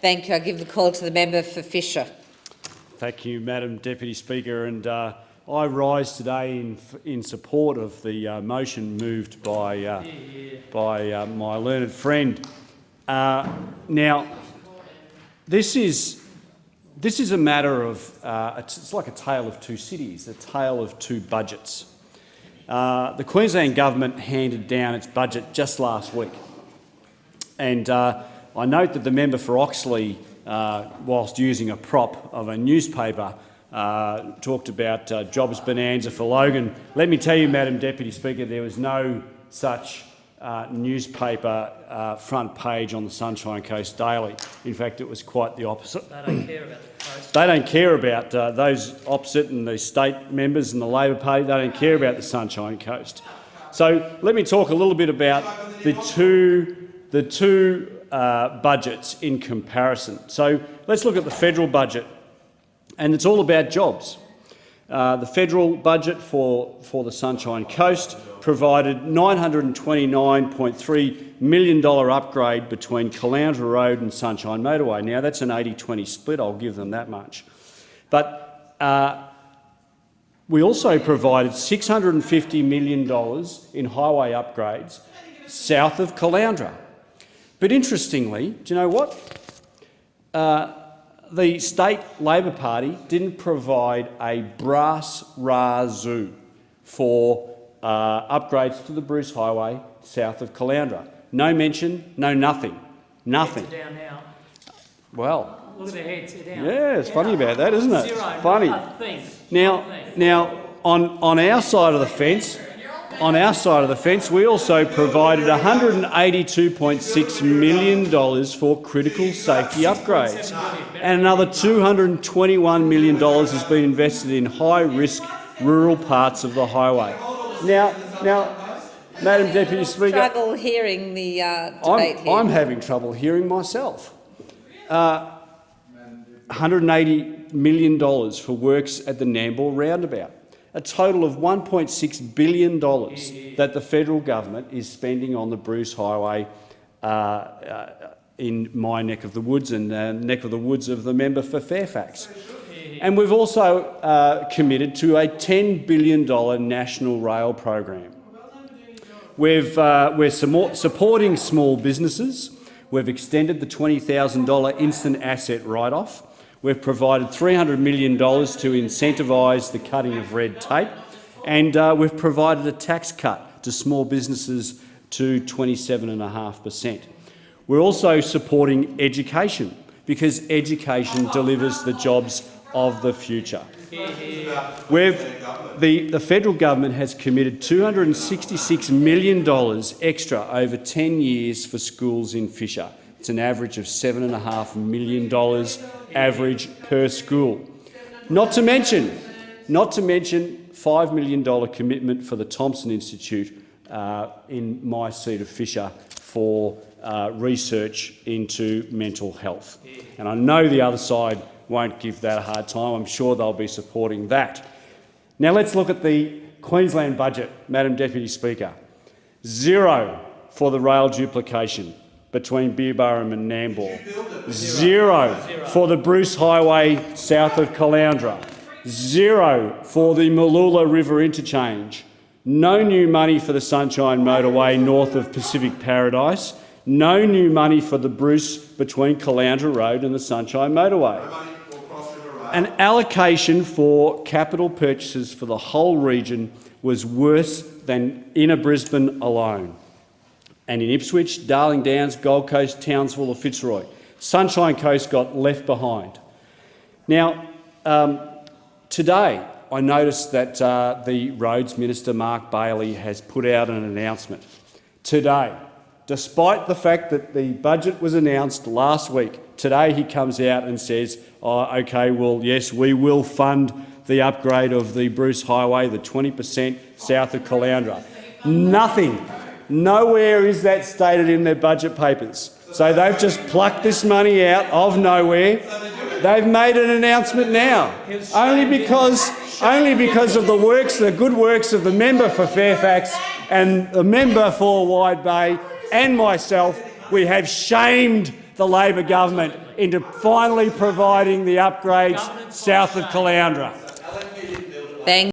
Thank you. I give the call to the member for Fisher. Thank you, Madam Deputy Speaker. And I rise today in support of the motion moved by my learned friend. Now, this is a matter of it's like a tale of two cities, a tale of two budgets. The Queensland government handed down its budget just last week, and I note that the member for Oxley, whilst using a prop of a newspaper, talked about jobs bonanza for Logan. Let me tell you, Madam Deputy Speaker, there was no such newspaper front page on the Sunshine Coast Daily. In fact, it was quite the opposite. They don't care about the coast. They don't care about those opposite and the state members and the Labor Party. They don't care about the Sunshine Coast. So let me talk a little bit about the two budgets in comparison. So let's look at the federal budget, and it's all about jobs. The federal budget for the Sunshine Coast provided $929.3 million upgrade between Caloundra Road and Sunshine Motorway. Now, that's an 80-20 split, I'll give them that much. But we also provided $650 million in highway upgrades south of Caloundra. But interestingly, do you know what? The state Labor Party didn't provide a brass razoo for upgrades to the Bruce Highway south of Caloundra. No mention, no nothing. Nothing. Heads are down now. Well, Look at their heads, they're down. yeah, it's funny about that, isn't it? Zero, It's funny. nothing. Now, on our side of the fence, we also provided $182.6 million for critical safety upgrades, and another $221 million has been invested in high-risk rural parts of the highway. Now, Madam Deputy Speaker, Struggle hearing the debate here. I'm having trouble hearing myself. $180 million for works at the Nambour roundabout. A total of $1.6 billion that the federal government is spending on the Bruce Highway in my neck of the woods and neck of the woods of the member for Fairfax. And we've also committed to a $10 billion national rail program. We're supporting small businesses. We've extended the $20,000 instant asset write-off. We've provided $300 million to incentivise the cutting of red tape, and we've provided a tax cut to small businesses to 27.5%. We're also supporting education, because education delivers the jobs of the future. The federal government has committed $266 million extra over 10 years for schools in Fisher. It's an average of $7.5 million average per school. Not to mention $5 million commitment for the Thompson Institute in my seat of Fisher for research into mental health. And I know the other side won't give that a hard time. I'm sure they'll be supporting that. Now let's look at the Queensland budget, Madam Deputy Speaker. Zero for the rail duplication between Beerburrum and Nambour. Zero for the Bruce Highway south of Caloundra. Zero for the Mooloolah River interchange. No new money for the Sunshine Motorway north of Pacific Paradise. No new money for the Bruce between Caloundra Road and the Sunshine Motorway. An allocation for capital purchases for the whole region was worse than inner Brisbane alone. And in Ipswich, Darling Downs, Gold Coast, Townsville or Fitzroy, Sunshine Coast got left behind. Now, today I noticed that the Roads Minister, Mark Bailey, has put out an announcement today. Despite the fact that the budget was announced last week, today he comes out and says, oh, OK, well, yes, we will fund the upgrade of the Bruce Highway, the 20% south of Caloundra. Nothing. Nowhere is that stated in their budget papers. So they've just plucked this money out of nowhere. They've made an announcement now, only because of the good works of the member for Fairfax and the member for Wide Bay and myself. We have shamed the Labor government into finally providing the upgrades south of Caloundra. Thank